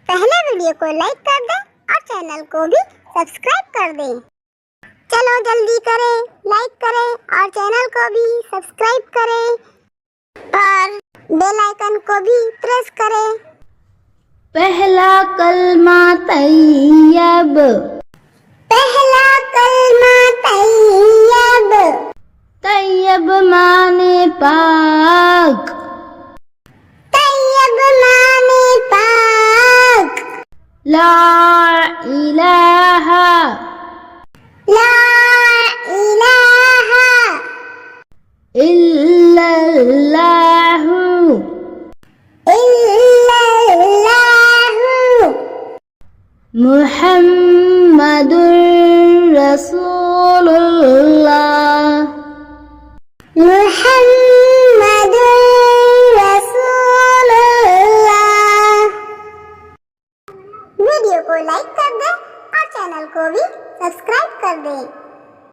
पहले वीडियो को लाइक कर दें और चैनल को भी सब्सक्राइब कर दें। चलो जल्दी करें, लाइक करें और चैनल को भी सब्सक्राइब करें और बेल आइकन को भी प्रेस करें। पहला कलमा तैयब, पहला कलमा तैयब, तैयब माने पाक, तैयब माने पाक। ला इलाहा, ला इलाहा इल्लल्लाहु, इल्लल्लाहु मुहम्मदुर रसूलुल्लाह, मुहम्मदुर रसूलुल्लाह। वीडियो को लाइक कर दें और चैनल को भी सब्सक्राइब कर दें।